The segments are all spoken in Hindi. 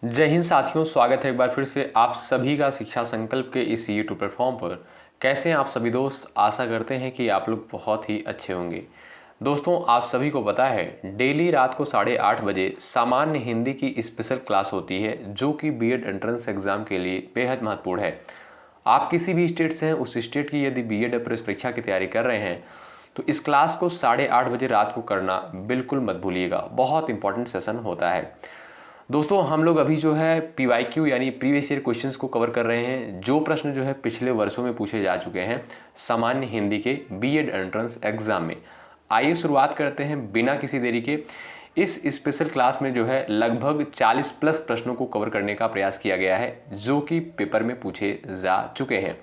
जय हिंद साथियों, स्वागत है एक बार फिर से आप सभी का शिक्षा संकल्प के इस यूट्यूब प्लेटफॉर्म पर। कैसे हैं आप सभी दोस्त? आशा करते हैं कि आप लोग बहुत ही अच्छे होंगे। दोस्तों, आप सभी को पता है डेली रात को 8:30 बजे सामान्य हिंदी की स्पेशल क्लास होती है, जो कि बीएड एंट्रेंस एग्जाम के लिए बेहद महत्वपूर्ण है। आप किसी भी स्टेट से हैं, उस स्टेट की यदि बीएड प्रवेश परीक्षा की तैयारी कर रहे हैं तो इस क्लास को 8:30 बजे रात को करना बिल्कुल मत भूलिएगा। बहुत इंपॉर्टेंट सेशन होता है। दोस्तों, हम लोग अभी जो है पीवाईक्यू यानी प्रीवियस ईयर क्वेश्चंस को कवर कर रहे हैं, जो प्रश्न जो है पिछले वर्षों में पूछे जा चुके हैं सामान्य हिंदी के बीएड एंट्रेंस एग्जाम में। आइए शुरुआत करते हैं बिना किसी देरी के। इस स्पेशल क्लास में जो है लगभग 40 प्लस प्रश्नों को कवर करने का प्रयास किया गया है, जो कि पेपर में पूछे जा चुके हैं।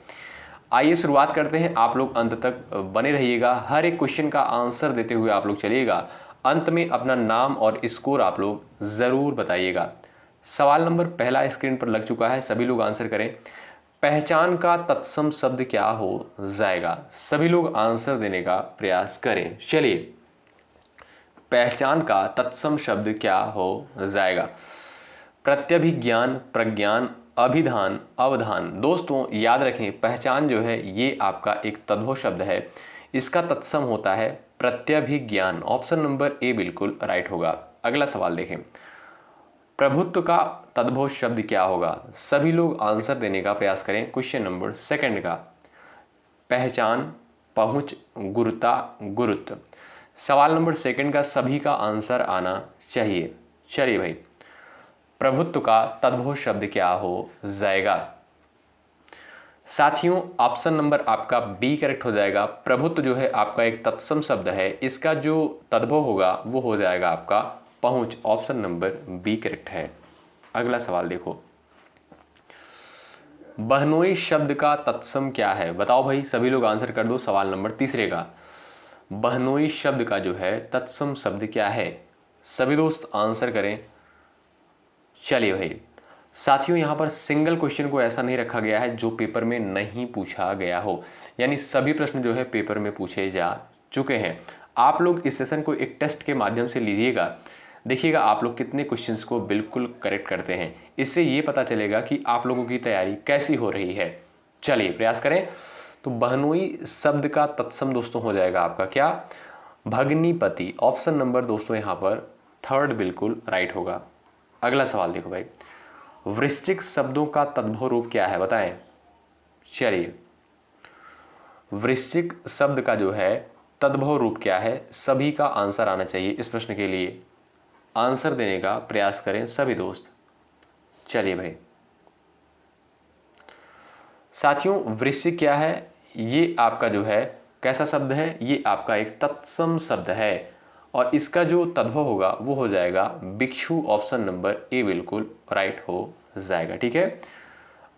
आइए शुरुआत करते हैं। आप लोग अंत तक बने रहिएगा, हर एक क्वेश्चन का आंसर देते हुए आप लोग चलिएगा। अंत में अपना नाम और स्कोर आप लोग ज़रूर बताइएगा। सवाल नंबर पहला स्क्रीन पर लग चुका है, सभी लोग आंसर करें। पहचान का तत्सम शब्द क्या हो जाएगा? सभी लोग आंसर देने का प्रयास करें। चलिए, पहचान का तत्सम शब्द क्या हो जाएगा? प्रत्यभिज्ञान, प्रज्ञान, अभिधान, अवधान। दोस्तों याद रखें, पहचान जो है ये आपका एक तद्भव शब्द है। इसका तत्सम होता है प्रत्यभिज्ञान। ऑप्शन नंबर ए बिल्कुल राइट होगा। अगला सवाल देखें, प्रभुत्व का तद्भव शब्द क्या होगा? सभी लोग आंसर देने का प्रयास करें। क्वेश्चन नंबर सेकंड का, पहचान, पहुंच, गुरुता, गुरुत्व। सवाल नंबर सेकंड का सभी का आंसर आना चाहिए। चलिए भाई, प्रभुत्व का तद्भव शब्द क्या हो जाएगा? साथियों, ऑप्शन नंबर आपका बी करेक्ट हो जाएगा। प्रभुत्व जो है आपका एक तत्सम शब्द है, इसका जो तद्भव होगा वो हो जाएगा आपका पहुंच। ऑप्शन नंबर बी करेक्ट है। अगला सवाल देखो, बहनोई शब्द का तत्सम क्या है? बताओ भाई, सभी लोग आंसर कर दो। सवाल नंबर तीसरे का, बहनोई शब्द का जो है तत्सम शब्द क्या है? सभी दोस्त आंसर करें। चलिए भाई, साथियों यहाँ पर सिंगल क्वेश्चन को ऐसा नहीं रखा गया है जो पेपर में नहीं पूछा गया हो, यानी सभी प्रश्न जो है पेपर में पूछे जा चुके हैं। आप लोग इस सेशन को एक टेस्ट के माध्यम से लीजिएगा, देखिएगा आप लोग कितने क्वेश्चंस को बिल्कुल करेक्ट करते हैं। इससे ये पता चलेगा कि आप लोगों की तैयारी कैसी हो रही है। चलिए प्रयास करें। तो बहनोई शब्द का तत्सम दोस्तों हो जाएगा आपका क्या? भग्नीपति। ऑप्शन नंबर दोस्तों यहाँ पर थर्ड बिल्कुल राइट होगा। अगला सवाल देखो भाई, वृश्चिक शब्दों का तद्भव रूप क्या है? बताएं। चलिए, वृश्चिक शब्द का जो है तद्भव रूप क्या है? सभी का आंसर आना चाहिए। इस प्रश्न के लिए आंसर देने का प्रयास करें सभी दोस्त। चलिए भाई, साथियों वृश्चिक क्या है? ये आपका जो है कैसा शब्द है? ये आपका एक तत्सम शब्द है और इसका जो तद्भव होगा वो हो जाएगा भिक्षु। ऑप्शन नंबर ए बिल्कुल राइट हो जाएगा। ठीक है।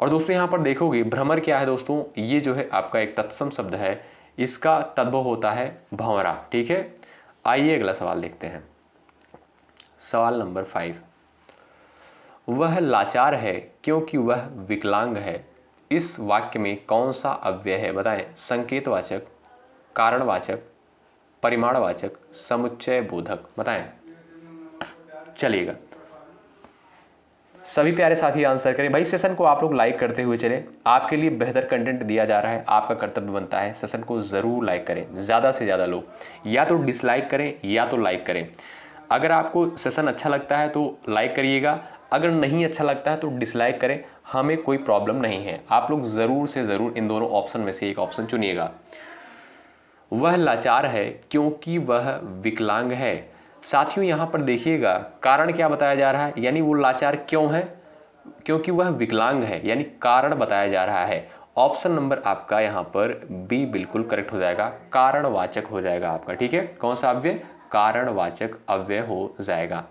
और दोस्तों यहाँ पर देखोगे भ्रमर क्या है दोस्तों? ये जो है आपका एक तत्सम शब्द है, इसका तद्भव होता है भंवरा। ठीक है। आइए अगला सवाल देखते हैं। सवाल नंबर 5, वह लाचार है क्योंकि वह विकलांग है। इस वाक्य में कौन सा अव्यय है? बताएं। संकेतवाचक, कारणवाचक, परिमाणवाचक, समुच्चय बोधक। बताएं। चलिएगा, सभी प्यारे साथी आंसर करें। भाई सेशन को आप लोग लाइक करते हुए चलें, आपके लिए बेहतर कंटेंट दिया जा रहा है, आपका कर्तव्य बनता है सेशन को ज़रूर लाइक करें। ज़्यादा से ज़्यादा लोग या तो डिसलाइक करें या तो लाइक करें। अगर आपको सेशन अच्छा लगता है तो लाइक करिएगा, अगर नहीं अच्छा लगता है तो डिसलाइक करें, हमें कोई प्रॉब्लम नहीं है। आप लोग ज़रूर से ज़रूर इन दोनों ऑप्शन में से एक ऑप्शन चुनिएगा। वह लाचार है क्योंकि वह विकलांग है। साथियों यहाँ पर देखिएगा कारण क्या बताया जा रहा है, यानी वो लाचार क्यों है? क्योंकि वह विकलांग है, यानी कारण बताया जा रहा है। ऑप्शन नंबर आपका यहाँ पर बी बिल्कुल करेक्ट हो जाएगा, कारणवाचक हो जाएगा आपका। ठीक है, कौन सा अव्यय? कारणवाचक अव्यय हो जाएगा।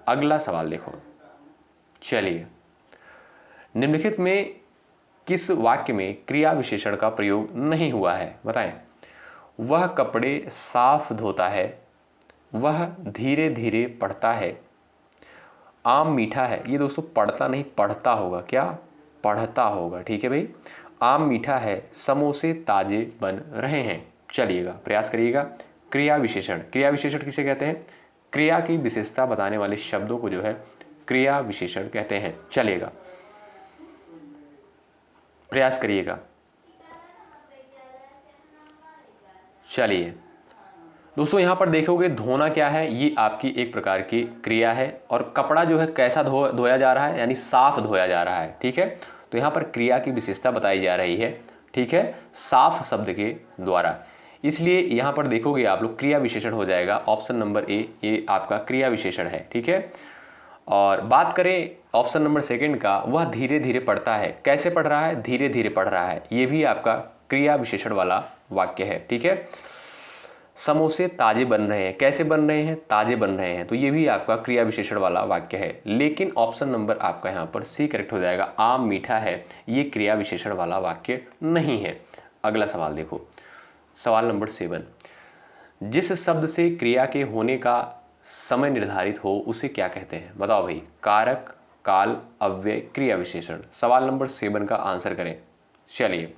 अगला सवाल देखो। चलिए, निम्नलिखित में किस वाक्य में क्रिया विशेषण का प्रयोग नहीं हुआ है? बताएं। वह कपड़े साफ धोता है, वह धीरे धीरे पढ़ता है, आम मीठा है। ये दोस्तों पढ़ता नहीं पढ़ता होगा, क्या? पढ़ता होगा। ठीक है भाई, आम मीठा है, समोसे ताजे बन रहे हैं। चलिएगा प्रयास करिएगा। क्रिया विशेषण, क्रिया विशेषण किसे कहते हैं? क्रिया की विशेषता बताने वाले शब्दों को जो है क्रिया विशेषण कहते हैं। चलिएगा, प्रयास करिएगा। चलिए दोस्तों, यहाँ पर देखोगे धोना क्या है, ये आपकी एक प्रकार की क्रिया है। और कपड़ा जो है कैसा धोया जा रहा है, यानी साफ धोया जा रहा है। ठीक है, तो यहाँ पर क्रिया की विशेषता बताई जा रही है। ठीक है, साफ शब्द के द्वारा, इसलिए यहाँ पर देखोगे आप लोग क्रिया विशेषण हो जाएगा। ऑप्शन नंबर ए ये आपका क्रिया विशेषण है। ठीक है, और बात करें ऑप्शन नंबर सेकंड का, वह धीरे धीरे पढ़ता है। कैसे पढ़ रहा है, धीरे धीरे पढ़ रहा है, ये भी आपका क्रिया विशेषण वाला वाक्य है। ठीक है, समोसे ताजे बन रहे हैं। कैसे बन रहे हैं, ताजे बन रहे हैं, तो ये भी आपका क्रिया विशेषण वाला वाक्य है। लेकिन ऑप्शन नंबर आपका यहाँ पर सी करेक्ट हो जाएगा। आम मीठा है, ये क्रिया विशेषण वाला वाक्य नहीं है। अगला सवाल देखो, सवाल नंबर 7, जिस शब्द से क्रिया के होने का समय निर्धारित हो उसे क्या कहते हैं? बताओ भाई, कारक, काल, अव्यय, क्रिया विशेषण। सवाल नंबर 7 का आंसर करें। चलिए,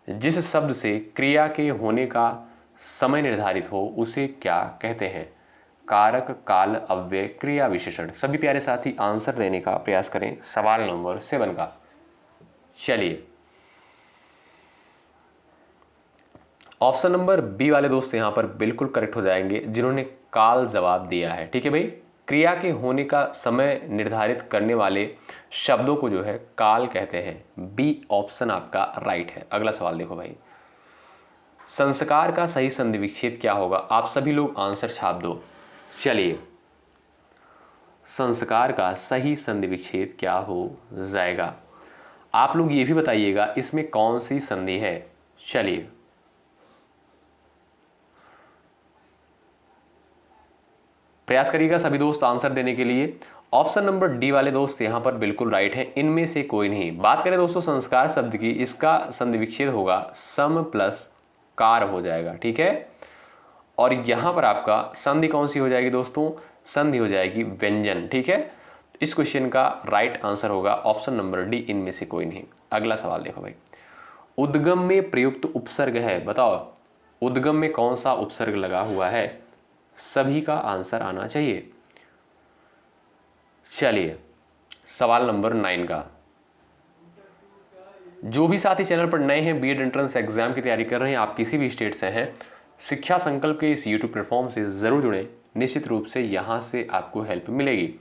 जिस शब्द से क्रिया के होने का समय निर्धारित हो उसे क्या कहते हैं? कारक, काल, अव्यय, क्रिया विशेषण। सभी प्यारे साथी आंसर देने का प्रयास करें सवाल नंबर 7 का। चलिए, ऑप्शन नंबर बी वाले दोस्त यहां पर बिल्कुल करेक्ट हो जाएंगे, जिन्होंने काल जवाब दिया है। ठीक है भाई, क्रिया के होने का समय निर्धारित करने वाले शब्दों को जो है काल कहते हैं। बी ऑप्शन आपका राइट है। अगला सवाल देखो भाई, संस्कार का सही संधि विच्छेद क्या होगा? आप सभी लोग आंसर छाप दो। चलिए, संस्कार का सही संधि विच्छेद क्या हो जाएगा? आप लोग ये भी बताइएगा इसमें कौन सी संधि है। चलिए, प्रयास करिएगा सभी दोस्त आंसर देने के लिए। ऑप्शन नंबर डी वाले दोस्त यहां पर बिल्कुल राइट है, इनमें से कोई नहीं। बात करें दोस्तों संस्कार शब्द की, इसका संधि विच्छेद होगा सम प्लस कार हो जाएगा। ठीक है, और यहां पर आपका संधि कौन सी हो जाएगी दोस्तों? संधि हो जाएगी व्यंजन। ठीक है, इस क्वेश्चन का राइट आंसर होगा ऑप्शन नंबर डी, इनमें से कोई नहीं। अगला सवाल देखो भाई, उद्गम में प्रयुक्त उपसर्ग है। बताओ, उद्गम में कौन सा उपसर्ग लगा हुआ है? सभी का आंसर आना चाहिए। चलिए, सवाल नंबर 9 का, जो भी साथी चैनल पर नए हैं, बीएड एंट्रेंस एग्जाम की तैयारी कर रहे हैं, आप किसी भी स्टेट से हैं, शिक्षा संकल्प के इस यूट्यूब प्लेटफॉर्म से जरूर जुड़ें। निश्चित रूप से यहां से आपको हेल्प मिलेगी।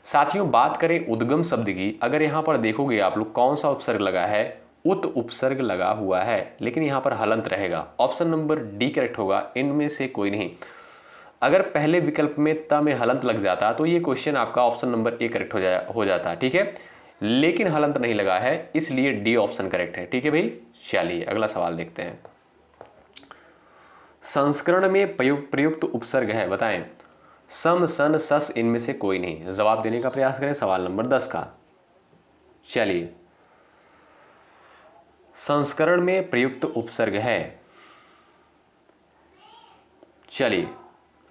साथियों, बात करें उद्गम शब्द की, अगर यहां पर देखोगे आप लोग कौन सा उपसर्ग लगा है? उत उपसर्ग लगा हुआ है, लेकिन यहां पर हलंत रहेगा। ऑप्शन नंबर डी करेक्ट होगा, इनमें से कोई नहीं। अगर पहले विकल्प में त में हलंत लग जाता तो ये क्वेश्चन आपका ऑप्शन नंबर ए करेक्ट हो जाता। ठीक है, लेकिन हलंत नहीं लगा है, इसलिए डी ऑप्शन करेक्ट है। ठीक है भाई, चलिए अगला सवाल देखते हैं। संस्करण में प्रयुक्त उपसर्ग है, बताएं। सम, सन, सस, इनमें से कोई नहीं। जवाब देने का प्रयास करें सवाल नंबर 10 का। चलिए, संस्करण में प्रयुक्त उपसर्ग है। चलिए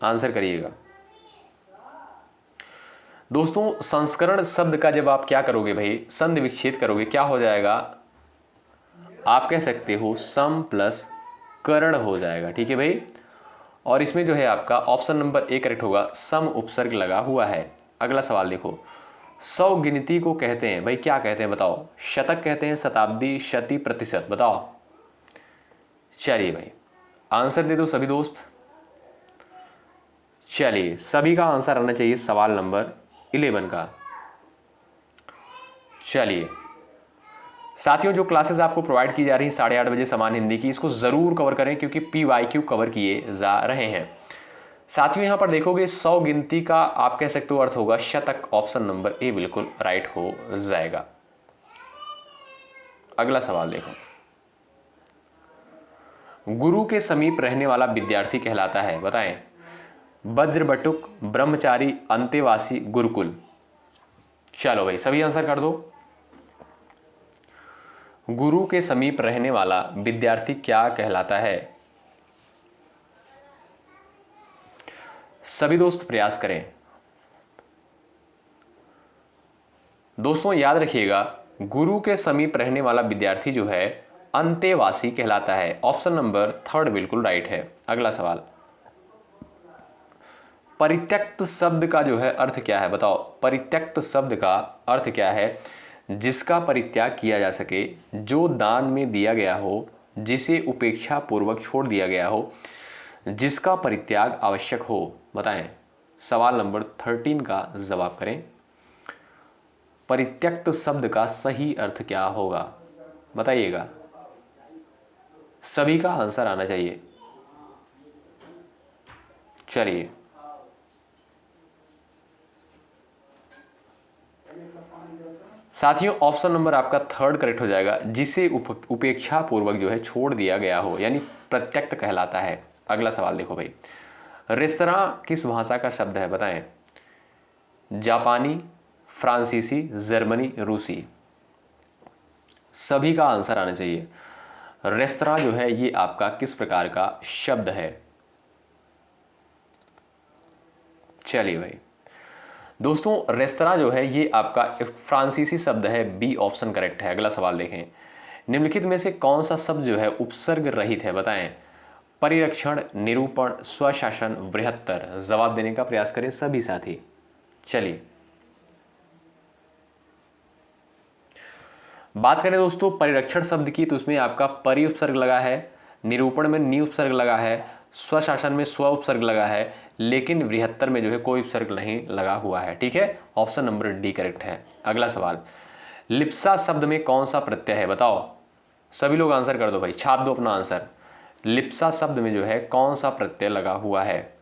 आंसर करिएगा दोस्तों। संस्करण शब्द का जब आप क्या करोगे भाई, संधि विच्छेद करोगे, क्या हो जाएगा? आप कह सकते हो सम प्लस करण हो जाएगा। ठीक है भाई, और इसमें जो है आपका ऑप्शन नंबर ए करेक्ट होगा, सम उपसर्ग लगा हुआ है। अगला सवाल देखो, 100 गिनती को कहते हैं भाई, क्या कहते हैं बताओ? शतक कहते हैं, शताब्दी, शती, प्रतिशत। बताओ। चलिए भाई आंसर दे दो सभी दोस्त। चलिए, सभी का आंसर आना चाहिए सवाल नंबर 11 का। चलिए साथियों, जो क्लासेस आपको प्रोवाइड की जा रही है 8:30 बजे समान हिंदी की, इसको ज़रूर कवर करें क्योंकि PYQ कवर किए जा रहे हैं। साथियों यहाँ पर देखोगे 100 गिनती का आप कह सकते हो अर्थ होगा शतक। ऑप्शन नंबर ए बिल्कुल राइट हो जाएगा। अगला सवाल देखो, गुरु के समीप रहने वाला विद्यार्थी कहलाता है, बताएं। वज्रबटुक, ब्रह्मचारी, अंतेवासी, गुरुकुल। चलो भाई सभी आंसर कर दो। गुरु के समीप रहने वाला विद्यार्थी क्या कहलाता है? सभी दोस्त प्रयास करें। दोस्तों याद रखिएगा, गुरु के समीप रहने वाला विद्यार्थी जो है अंतेवासी कहलाता है। ऑप्शन नंबर 3 बिल्कुल राइट है। अगला सवाल, परित्यक्त शब्द का जो है अर्थ क्या है, बताओ। परित्यक्त शब्द का अर्थ क्या है? जिसका परित्याग किया जा सके, जो दान में दिया गया हो, जिसे उपेक्षा पूर्वक छोड़ दिया गया हो, जिसका परित्याग आवश्यक हो। बताएं, सवाल नंबर 13 का जवाब करें। परित्यक्त शब्द का सही अर्थ क्या होगा, बताइएगा। सभी का आंसर आना चाहिए। चलिए, साथियों ऑप्शन नंबर आपका 3 करेक्ट हो जाएगा, जिसे उपेक्षा पूर्वक जो है छोड़ दिया गया हो, यानी प्रत्यक्त कहलाता है। अगला सवाल देखो भाई, रेस्तरां किस भाषा का शब्द है, बताएं। जापानी, फ्रांसीसी, जर्मनी, रूसी। सभी का आंसर आना चाहिए। रेस्तरां जो है ये आपका किस प्रकार का शब्द है? चलिए भाई दोस्तों, रेस्तरां जो है ये आपका फ्रांसीसी शब्द है। बी ऑप्शन करेक्ट है। अगला सवाल देखें, निम्नलिखित में से कौन सा शब्द जो है उपसर्ग रहित है, बताएं। परिरक्षण, निरूपण, स्वशासन, बृहत्तर। जवाब देने का प्रयास करें सभी साथी। चलिए, बात करें दोस्तों परिरक्षण शब्द की, तो उसमें आपका परि उपसर्ग लगा है, निरूपण में नि उपसर्ग लगा है, स्वशासन में स्व उपसर्ग लगा है, लेकिन बृहत्तर में जो है कोई उपसर्ग नहीं लगा हुआ है। ठीक है, ऑप्शन नंबर डी करेक्ट है। अगला सवाल, लिप्सा शब्द में कौन सा प्रत्यय है, बताओ। सभी लोग आंसर कर दो भाई, छाप दो अपना आंसर। लिप्सा शब्द में जो है कौन सा प्रत्यय लगा हुआ है?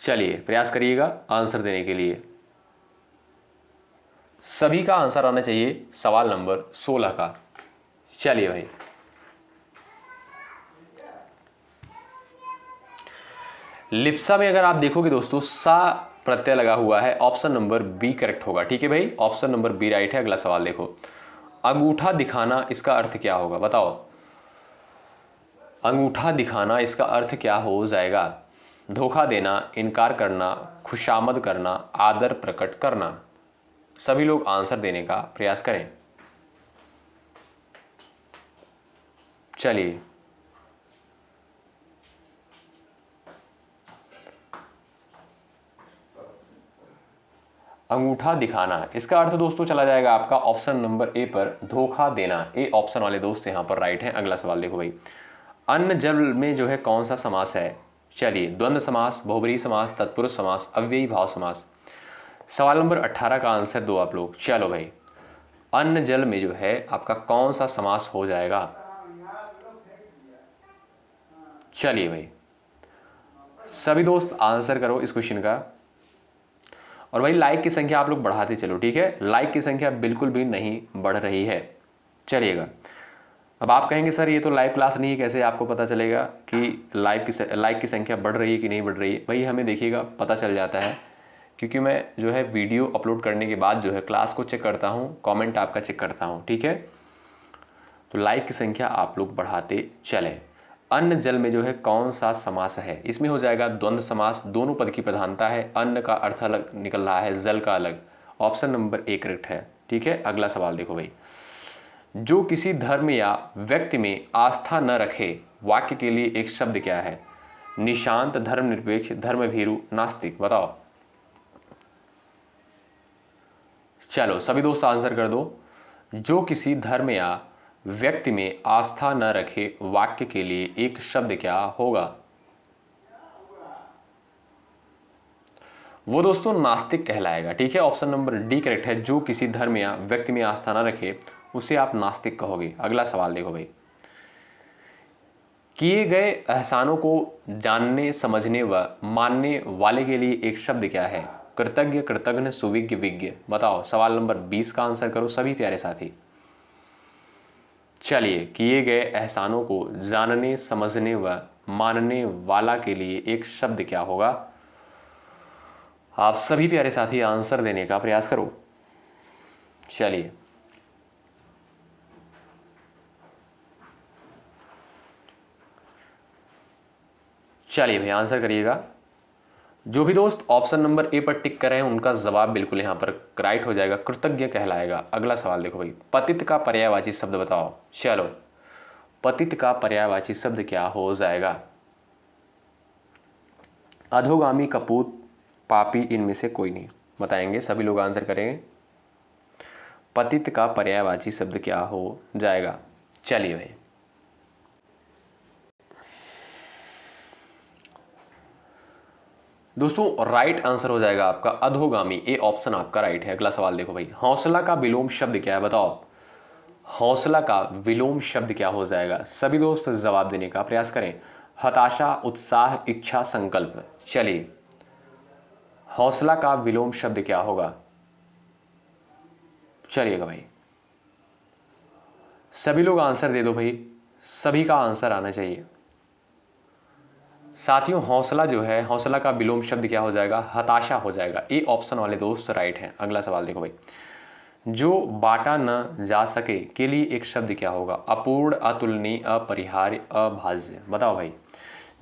चलिए प्रयास करिएगा आंसर देने के लिए। सभी का आंसर आना चाहिए सवाल नंबर 16 का। चलिए भाई, लिप्सा में अगर आप देखोगे दोस्तों सा प्रत्यय लगा हुआ है। ऑप्शन नंबर बी करेक्ट होगा। ठीक है भाई, ऑप्शन नंबर बी राइट है। अगला सवाल देखो, अंगूठा दिखाना इसका अर्थ क्या होगा, बताओ। अंगूठा दिखाना इसका अर्थ क्या हो जाएगा? धोखा देना, इनकार करना, खुशामद करना, आदर प्रकट करना। सभी लोग आंसर देने का प्रयास करें। चलिए, अंगूठा दिखाना इसका अर्थ दोस्तों चला जाएगा आपका ऑप्शन नंबर ए पर, धोखा देना। ए ऑप्शन वाले दोस्त यहां पर राइट हैं। अगला सवाल देखो भाई, अन्न जल में जो है कौन सा समास है? चलिए, द्वंद्व समास, बहुब्रीहि समास, तत्पुरुष समास, अव्ययी भाव समास। सवाल नंबर 18 का आंसर दो आप लोग। चलो भाई, अन्न जल में जो है आपका कौन सा समास हो जाएगा? चलिए भाई, सभी दोस्त आंसर करो इस क्वेश्चन का। और भाई लाइक की संख्या आप लोग बढ़ाते चलो, ठीक है। लाइक की संख्या बिल्कुल भी नहीं बढ़ रही है। चलिएगा, अब आप कहेंगे सर ये तो लाइव क्लास नहीं है, कैसे आपको पता चलेगा कि लाइक की संख्या बढ़ रही है कि नहीं बढ़ रही है? भाई हमें देखिएगा पता चल जाता है, क्योंकि मैं जो है वीडियो अपलोड करने के बाद जो है क्लास को चेक करता हूँ, कमेंट आपका चेक करता हूँ, ठीक है। तो लाइक की संख्या आप लोग बढ़ाते चलें। अन्न जल में जो है कौन सा समास है? इसमें हो जाएगा द्वंद्व समास। दोनों पद की प्रधानता है, अन्न का अर्थ अलग निकल रहा है, जल का अलग। ऑप्शन नंबर ए करेक्ट है। ठीक है, अगला सवाल देखो भाई, जो किसी धर्म या व्यक्ति में आस्था न रखे, वाक्य के लिए एक शब्द क्या है? निशांत, धर्मनिरपेक्ष, धर्मभीरु, नास्तिक। बताओ। चलो सभी दोस्त आंसर कर दो। जो किसी धर्म या व्यक्ति में आस्था न रखे, वाक्य के लिए एक शब्द क्या होगा? वो दोस्तों नास्तिक कहलाएगा। ठीक है, ऑप्शन नंबर डी करेक्ट है। जो किसी धर्म या व्यक्ति में आस्था न रखे उसे आप नास्तिक कहोगे। अगला सवाल देखो भाई, किए गए एहसानों को जानने, समझने व मानने वाले के लिए एक शब्द क्या है? कृतज्ञ, कृतघ्न, सुविज्ञ, विज्ञ। बताओ। सवाल नंबर 20 का आंसर करो सभी प्यारे साथी। चलिए, किए गए एहसानों को जानने, समझने व मानने वाला के लिए एक शब्द क्या होगा? आप सभी प्यारे साथी आंसर देने का प्रयास करो। चलिए, चलिए भाई आंसर करिएगा। जो भी दोस्त ऑप्शन नंबर ए पर टिक कर रहे हैं उनका जवाब बिल्कुल यहां पर राइट हो जाएगा, कृतज्ञ कहलाएगा। अगला सवाल देखो भाई, पतित का पर्यायवाची शब्द बताओ। चलो, पतित का पर्यायवाची शब्द क्या हो जाएगा? अधोगामी, कपूत, पापी, इनमें से कोई नहीं। बताएंगे, सभी लोग आंसर करेंगे। पतित का पर्यायवाची शब्द क्या हो जाएगा? चलिए भाई, दोस्तों राइट आंसर हो जाएगा आपका अधोगामी। ए ऑप्शन आपका राइट है। अगला सवाल देखो भाई, हौसला का विलोम शब्द क्या है? बताओ, हौसला का विलोम शब्द क्या हो जाएगा? सभी दोस्त जवाब देने का प्रयास करें। हताशा, उत्साह, इच्छा, संकल्प। चलिए, हौसला का विलोम शब्द क्या होगा? चलिएगा भाई, सभी लोग आंसर दे दो भाई, सभी का आंसर आना चाहिए। साथियों, हौसला जो है, हौसला का विलोम शब्द क्या हो जाएगा? हताशा हो जाएगा। ए ऑप्शन वाले दोस्त राइट है। अगला सवाल देखो भाई, जो बांटा न जा सके के लिए एक शब्द क्या होगा? अपूर्ण, अतुलनीय, अपरिहार्य, अभाज्य। बताओ भाई,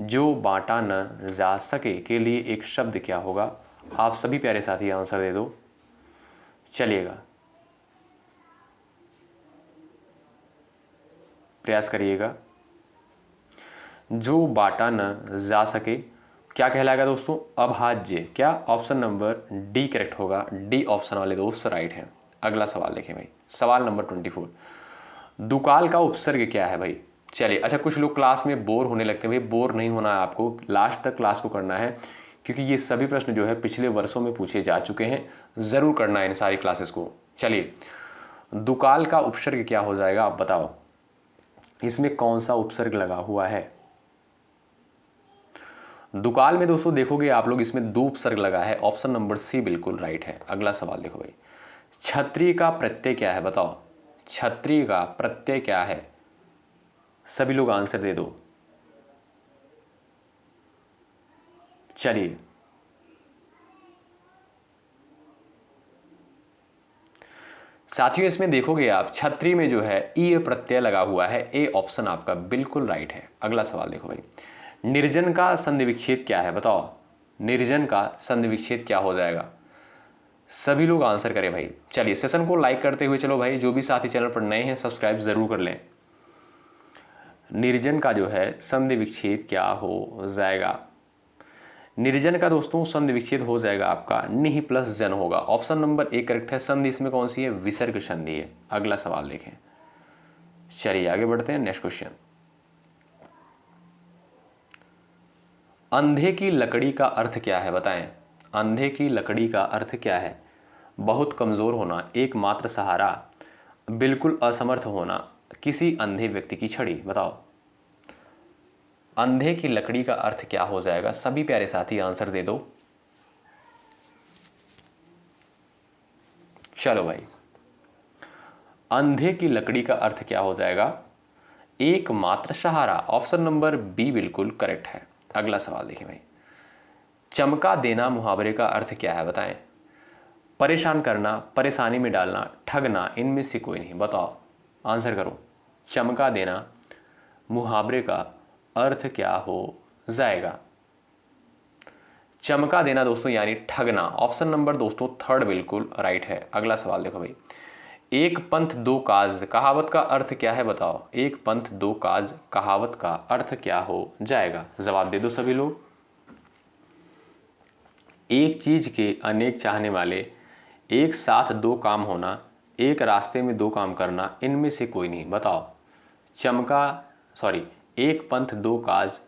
जो बांटा न जा सके के लिए एक शब्द क्या होगा? आप सभी प्यारे साथी आंसर दे दो। चलिएगा, प्रयास करिएगा। जो बांटा न जा सके क्या कहलाएगा दोस्तों? अभाज्य। क्या? ऑप्शन नंबर डी करेक्ट होगा। डी ऑप्शन वाले दोस्त राइट है। अगला सवाल देखें भाई, सवाल नंबर 24, दुकाल का उपसर्ग क्या है भाई? चलिए, अच्छा कुछ लोग क्लास में बोर होने लगते हैं। भाई बोर नहीं होना है आपको, लास्ट तक क्लास को करना है, क्योंकि ये सभी प्रश्न जो है पिछले वर्षों में पूछे जा चुके हैं। ज़रूर करना है इन सारी क्लासेस को। चलिए, दुकाल का उपसर्ग क्या हो जाएगा? आप बताओ, इसमें कौन सा उपसर्ग लगा हुआ है? दुकाल में दोस्तों देखोगे आप लोग, इसमें दो उपसर्ग लगा है। ऑप्शन नंबर सी बिल्कुल राइट है। अगला सवाल देखो भाई, क्षत्रिय का प्रत्यय क्या है? बताओ, क्षत्रिय का प्रत्यय क्या है? सभी लोग आंसर दे दो। चलिए, साथियों इसमें देखोगे आप, क्षत्रिय में जो है ई प्रत्यय लगा हुआ है। ए ऑप्शन आपका बिल्कुल राइट है। अगला सवाल देखो भाई, निर्जन का संधि विच्छेद क्या है? बताओ, निर्जन का संधि विच्छेद क्या हो जाएगा? सभी लोग आंसर करें भाई। चलिए, सेशन को लाइक करते हुए चलो भाई, जो भी साथी चैनल पर नए हैं सब्सक्राइब जरूर कर लें। निर्जन का जो है संधि विच्छेद क्या हो जाएगा? निर्जन का दोस्तों संधि विच्छेद हो जाएगा आपका निहि प्लस जन होगा। ऑप्शन नंबर ए करेक्ट है। संधि इसमें कौन सी है? विसर्ग संधि है। अगला सवाल देखें। चलिए आगे बढ़ते हैं, नेक्स्ट क्वेश्चन। अंधे की लकड़ी का अर्थ क्या है? बताएं, अंधे की लकड़ी का अर्थ क्या है? बहुत कमजोर होना, एकमात्र सहारा, बिल्कुल असमर्थ होना, किसी अंधे व्यक्ति की छड़ी। बताओ, अंधे की लकड़ी का अर्थ क्या हो जाएगा? सभी प्यारे साथी आंसर दे दो। चलो भाई, अंधे की लकड़ी का अर्थ क्या हो जाएगा? एकमात्र सहारा। ऑप्शन नंबर बी बिल्कुल करेक्ट है। अगला सवाल देखिए भाई, चमका देना मुहावरे का अर्थ क्या है? बताएं, परेशान करना, परेशानी में डालना, ठगना, इनमें से कोई नहीं। बताओ, आंसर करो। चमका देना मुहावरे का अर्थ क्या हो जाएगा? चमका देना दोस्तों यानी ठगना। ऑप्शन नंबर दोस्तों थर्ड बिल्कुल राइट है। अगला सवाल देखो भाई, एक पंथ दो काज कहावत का अर्थ क्या है? बताओ, एक पंथ दो काज कहावत का अर्थ क्या हो जाएगा? जवाब दे दो सभी लोग। एक चीज के अनेक चाहने वाले, एक साथ दो काम होना, एक रास्ते में दो काम करना, इनमें से कोई नहीं। बताओ, चमका सॉरी एक पंथ दो काज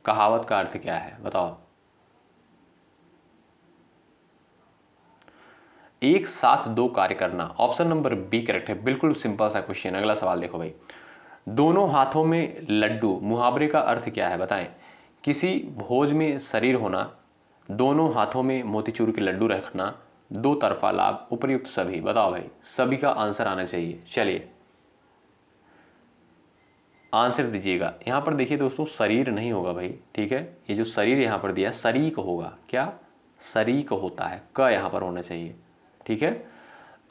कहावत का अर्थ क्या है? बताओ, एक साथ दो कार्य करना। ऑप्शन नंबर बी करेक्ट है। बिल्कुल सिंपल सा क्वेश्चन। अगला सवाल देखो भाई, दोनों हाथों में लड्डू मुहावरे का अर्थ क्या है? बताएं, किसी भोज में शरीर होना, दोनों हाथों में मोतीचूर के लड्डू रखना, दो तरफा लाभ, उपयुक्त सभी। बताओ भाई, सभी का आंसर आना चाहिए। चलिए आंसर दीजिएगा। यहां पर देखिए दोस्तों, शरीर नहीं होगा भाई, ठीक है। ये जो शरीर यहां पर दिया शरीक होगा। क्या? शरीक होता है, क यहां पर होना चाहिए, ठीक है।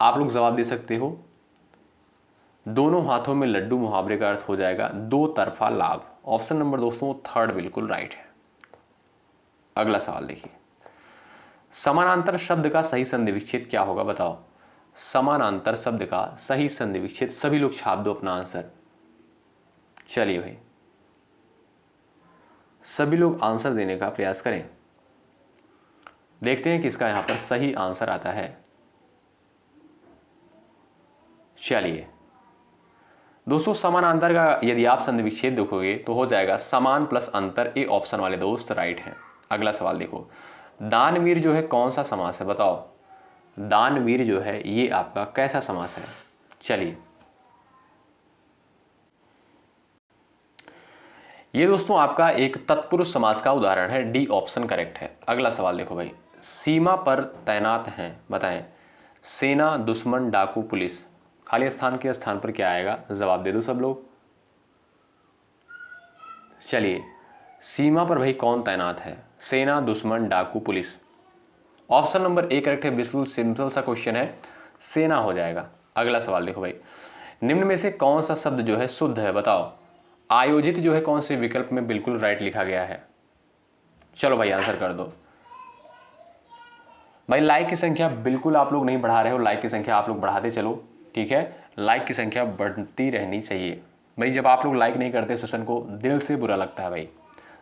आप लोग जवाब दे सकते हो। दोनों हाथों में लड्डू मुहावरे का अर्थ हो जाएगा दो तरफा लाभ। ऑप्शन नंबर दोस्तों थर्ड बिल्कुल राइट है। अगला सवाल देखिए, समानांतर शब्द का सही संधि विच्छेद क्या होगा? बताओ, समानांतर शब्द का सही संधि विच्छेद। सभी लोग छाप दो अपना आंसर। चलिए भाई, सभी लोग आंसर देने का प्रयास करें। देखते हैं किसका यहाँ पर सही आंसर आता है। चलिए दोस्तों, समानांतर का यदि आप संधि विच्छेद देखोगे तो हो जाएगा समान प्लस अंतर, ए ऑप्शन वाले दोस्त राइट हैं। अगला सवाल देखो, दानवीर जो है कौन सा समास है बताओ। दानवीर जो है ये आपका कैसा समास है। चलिए ये दोस्तों आपका एक तत्पुरुष समास का उदाहरण है, डी ऑप्शन करेक्ट है। अगला सवाल देखो भाई, सीमा पर तैनात हैं बताएं, सेना, दुश्मन, डाकू, पुलिस। खाली स्थान के स्थान पर क्या आएगा, जवाब दे दो सब लोग। चलिए सीमा पर भाई कौन तैनात है, सेना, दुश्मन, डाकू, police. Option number A correct है, बिल्कुल सिंपल सा क्वेश्चन है, सेना हो जाएगा। अगला सवाल देखो भाई, निम्न में से कौन सा शब्द जो है शुद्ध है बताओ। आयोजित जो है कौन से विकल्प में बिल्कुल राइट लिखा गया है। चलो भाई आंसर कर दो। भाई लाइक की संख्या बिल्कुल आप लोग नहीं बढ़ा रहे हो, लाइक की संख्या आप लोग बढ़ाते चलो, ठीक है। लाइक की संख्या बढ़ती रहनी चाहिए भाई। जब आप लोग लाइक नहीं करते सेशन को, दिल से बुरा लगता है भाई,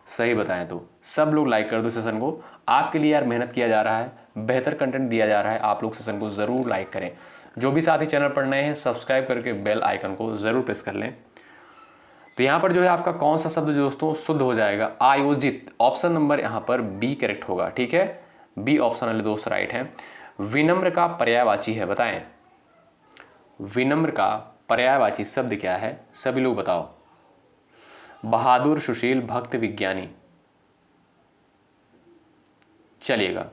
सही बताएं तो। सब लोग लाइक कर दो सेशन को, आपके लिए यार मेहनत किया जा रहा है, बेहतर कंटेंट दिया जा रहा है, आप लोग सेशन को ज़रूर लाइक करें। जो भी साथी चैनल पर नए हैं सब्सक्राइब करके बेल आइकन को ज़रूर प्रेस कर लें। तो यहाँ पर जो है आपका कौन सा शब्द दोस्तों शुद्ध हो जाएगा, आयोजित। ऑप्शन नंबर यहाँ पर बी करेक्ट होगा, ठीक है। बी ऑप्शन वाले दोस्त राइट हैं। विनम्र का पर्यायवाची है बताएं, विनम्र का पर्यायवाची शब्द क्या है, सभी लोग बताओ। बहादुर, सुशील, भक्त, विज्ञानी। चलिएगा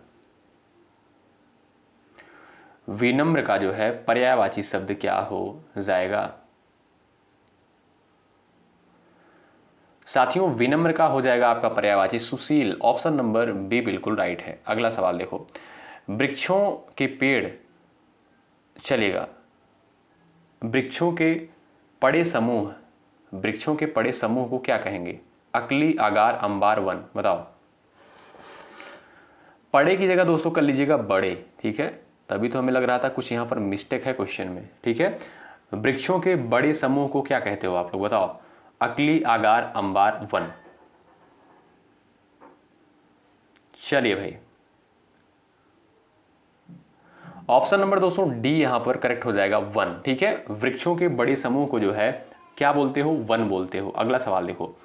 विनम्र का जो है पर्यायवाची शब्द क्या हो जाएगा साथियों, विनम्र का हो जाएगा आपका पर्यायवाची सुशील। ऑप्शन नंबर बी बिल्कुल राइट है। अगला सवाल देखो, वृक्षों के पेड़, चलेगा वृक्षों के पड़े समूह, वृक्षों के पड़े समूह को क्या कहेंगे, अकली, आगार, अंबार, वन। बताओ। पड़े की जगह दोस्तों कर लीजिएगा बड़े, ठीक है। तभी तो हमें लग रहा था कुछ यहाँ पर मिस्टेक है क्वेश्चन में, ठीक है। वृक्षों के बड़े समूह को क्या कहते हो आप लोग बताओ, अकली, आगार, अंबार, वन। चलिए भाई ऑप्शन नंबर दोस्तों डी यहां पर करेक्ट हो जाएगा, वन, ठीक है। वृक्षों के बड़े समूह को जो है क्या बोलते हो, वन बोलते हो। अगला सवाल देखो,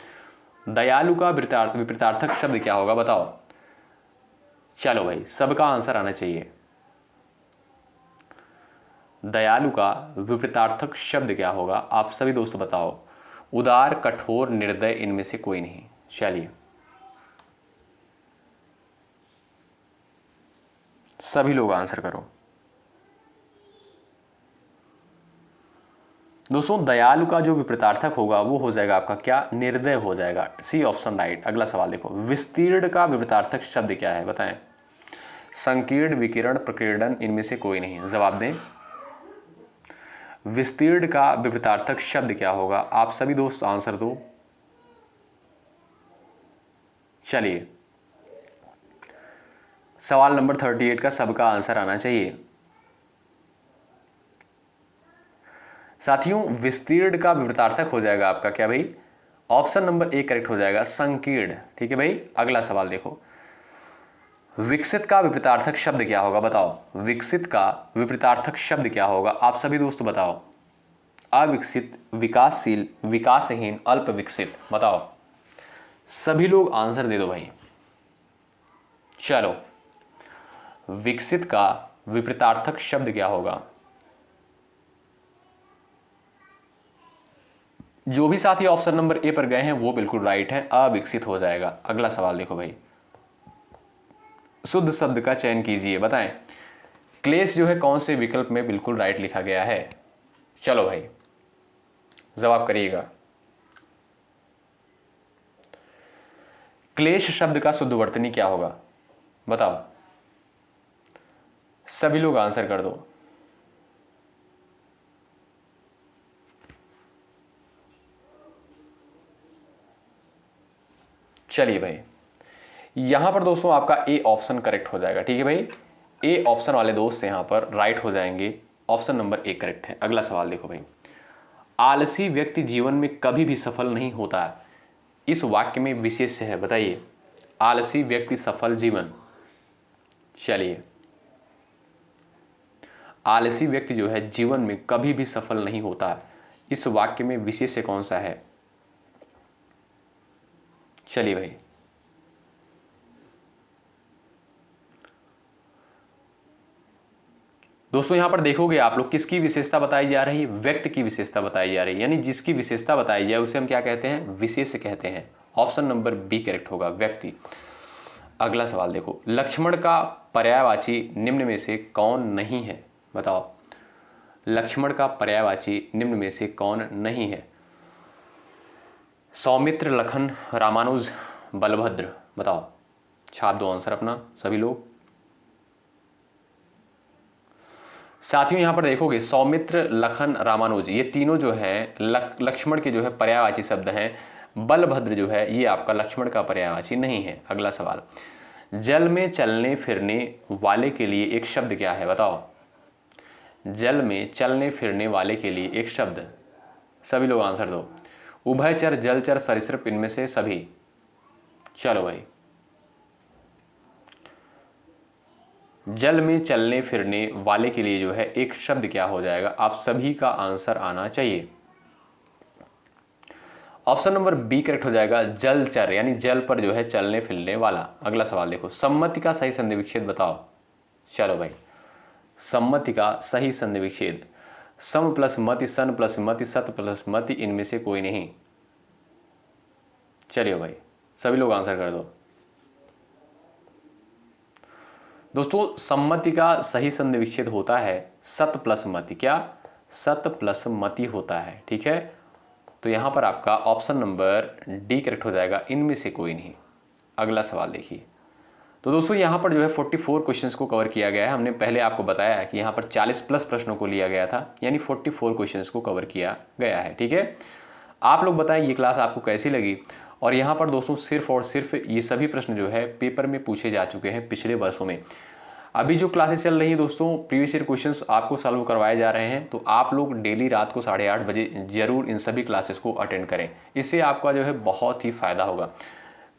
दयालु का विपरीतार्थक शब्द क्या होगा बताओ। चलो भाई सबका आंसर आना चाहिए। दयालु का विपरीतार्थक शब्द क्या होगा, आप सभी दोस्त बताओ। उदार, कठोर, निर्दय, इनमें से कोई नहीं। चलिए सभी लोग आंसर करो। दोस्तों दयालु का जो विपरीतार्थक होगा वो हो जाएगा आपका क्या, निर्दय हो जाएगा। C option right. अगला सवाल देखो, विस्तीर्ण का विपरीतार्थक शब्द क्या है बताएं। संकीर्ण, विकिरण, प्रकीर्णन, इनमें से कोई नहीं। जवाब दें। विस्तीर्ण का विपरीतार्थक शब्द क्या होगा, आप सभी दोस्त आंसर दो। चलिए सवाल नंबर 38 का सबका आंसर आना चाहिए साथियों। विस्तीर्ण का विपरीतार्थक हो जाएगा आपका क्या भाई, ऑप्शन नंबर ए करेक्ट हो जाएगा, संकीर्ण, ठीक है भाई। अगला सवाल देखो, विकसित का विपरीतार्थक शब्द क्या होगा बताओ। विकसित का विपरीतार्थक शब्द क्या होगा, आप सभी दोस्त बताओ। अविकसित, विकासशील, विकासहीन, अल्प विकसित। बताओ सभी लोग आंसर दे दो भाई। चलो विकसित का विपरीतार्थक शब्द क्या होगा, जो भी साथी ऑप्शन नंबर ए पर गए हैं वो बिल्कुल राइट है, अविकसित हो जाएगा। अगला सवाल देखो भाई, शुद्ध शब्द का चयन कीजिए बताएं। क्लेश जो है कौन से विकल्प में बिल्कुल राइट लिखा गया है। चलो भाई जवाब करिएगा। क्लेश शब्द का शुद्ध वर्तनी क्या होगा बताओ, सभी लोग आंसर कर दो। चलिए भाई यहां पर दोस्तों आपका ए ऑप्शन करेक्ट हो जाएगा, ठीक है भाई। ए ऑप्शन वाले दोस्त यहां पर राइट हो जाएंगे, ऑप्शन नंबर ए करेक्ट है। अगला सवाल देखो भाई, आलसी व्यक्ति जीवन में कभी भी सफल नहीं होता, इस वाक्य में विशेष है बताइए। आलसी व्यक्ति सफल जीवन, चलिए, आलसी व्यक्ति जो है जीवन में कभी भी सफल नहीं होता, इस वाक्य में विशेष्य कौन सा है? चलिए भाई, दोस्तों यहां पर देखोगे आप लोग किसकी विशेषता बताई जा रही है? व्यक्ति की विशेषता बताई जा रही है, यानी जिसकी विशेषता बताई जाए उसे हम क्या कहते हैं? विशेष्य कहते हैं। ऑप्शन नंबर बी करेक्ट होगा, व्यक्ति। अगला सवाल देखो, लक्ष्मण का पर्यायवाची निम्न में से कौन नहीं है? बताओ, लक्ष्मण का पर्यायवाची निम्न में से कौन नहीं है? सौमित्र, लखन, रामानुज, बलभद्र। बताओ, छाप दो आंसर अपना सभी लोग। साथियों यहां पर देखोगे सौमित्र, लखन, रामानुज ये तीनों जो है लक्ष्मण के जो है पर्यायवाची शब्द हैं। बलभद्र जो है ये आपका लक्ष्मण का पर्यायवाची नहीं है। अगला सवाल, जल में चलने फिरने वाले के लिए एक शब्द क्या है? बताओ, जल में चलने फिरने वाले के लिए एक शब्द, सभी लोग आंसर दो। उभयचर, जलचर, सरीसृप, इनमें से सभी। चलो भाई, जल में चलने फिरने वाले के लिए जो है एक शब्द क्या हो जाएगा? आप सभी का आंसर आना चाहिए। ऑप्शन नंबर बी करेक्ट हो जाएगा, जलचर, यानी जल पर जो है चलने फिरने वाला। अगला सवाल देखो, सम्मति का सही संधि विच्छेद बताओ। चलो भाई, सम्मति का सही संधि विच्छेद, सम प्लस मति, सन प्लस मति, सत प्लस मति, इनमें से कोई नहीं। चलिए भाई, सभी लोग आंसर कर दो। दोस्तों सम्मति का सही संधि विच्छेद होता है सत प्लस मति। क्या? सत प्लस मति होता है। ठीक है, तो यहां पर आपका ऑप्शन नंबर डी करेक्ट हो जाएगा, इनमें से कोई नहीं। अगला सवाल देखिए, तो दोस्तों यहां पर जो है 44 क्वेश्चंस को कवर किया गया है। हमने पहले आपको बताया है कि यहां पर 40 प्लस प्रश्नों को लिया गया था, यानी 44 क्वेश्चंस को कवर किया गया है। ठीक है, आप लोग बताएं ये क्लास आपको कैसी लगी। और यहाँ पर दोस्तों सिर्फ और सिर्फ ये सभी प्रश्न जो है पेपर में पूछे जा चुके हैं पिछले वर्षों में। अभी जो क्लासेस चल रही हैं दोस्तों, प्रीवियस ईयर क्वेश्चंस आपको सॉल्व करवाए जा रहे हैं, तो आप लोग डेली रात को 8:30 बजे जरूर इन सभी क्लासेस को अटेंड करें। इससे आपका जो है बहुत ही फ़ायदा होगा।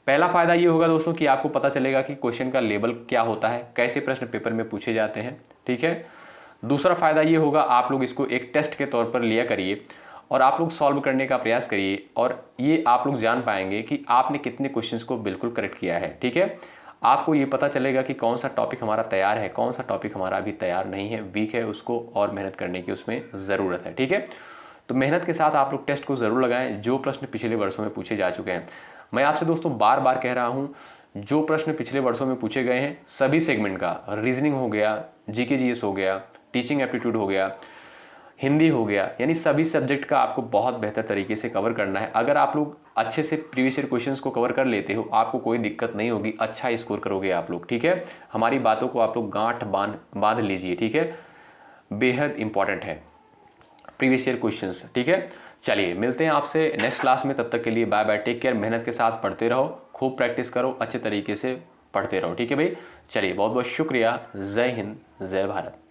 पहला फ़ायदा ये होगा दोस्तों कि आपको पता चलेगा कि क्वेश्चन का लेवल क्या होता है, कैसे प्रश्न पेपर में पूछे जाते हैं। ठीक है, दूसरा फ़ायदा ये होगा, आप लोग इसको एक टेस्ट के तौर पर लिया करिए और आप लोग सॉल्व करने का प्रयास करिए, और ये आप लोग जान पाएंगे कि आपने कितने क्वेश्चंस को बिल्कुल करेक्ट किया है। ठीक है, आपको ये पता चलेगा कि कौन सा टॉपिक हमारा तैयार है, कौन सा टॉपिक हमारा अभी तैयार नहीं है, वीक है, उसको और मेहनत करने की उसमें ज़रूरत है। ठीक है, तो मेहनत के साथ आप लोग टेस्ट को ज़रूर लगाएं, जो प्रश्न पिछले वर्षों में पूछे जा चुके हैं। मैं आपसे दोस्तों बार बार कह रहा हूँ, जो प्रश्न पिछले वर्षों में पूछे गए हैं सभी सेगमेंट का, रीजनिंग हो गया, जीके जीएस हो गया, टीचिंग एप्टीट्यूड हो गया, हिंदी हो गया, यानी सभी सब्जेक्ट का आपको बहुत बेहतर तरीके से कवर करना है। अगर आप लोग अच्छे से प्रीवियस ईयर क्वेश्चंस को कवर कर लेते हो, आपको कोई दिक्कत नहीं होगी, अच्छा स्कोर करोगे आप लोग। ठीक है, हमारी बातों को आप लोग गांठ बांध लीजिए। ठीक है, बेहद इंपॉर्टेंट है प्रीवियस ईयर क्वेश्चंस। ठीक है, चलिए मिलते हैं आपसे नेक्स्ट क्लास में, तब तक के लिए बाय बाय, टेक केयर। मेहनत के साथ पढ़ते रहो, खूब प्रैक्टिस करो, अच्छे तरीके से पढ़ते रहो। ठीक है भाई, चलिए बहुत बहुत शुक्रिया। जय हिंद, जय भारत।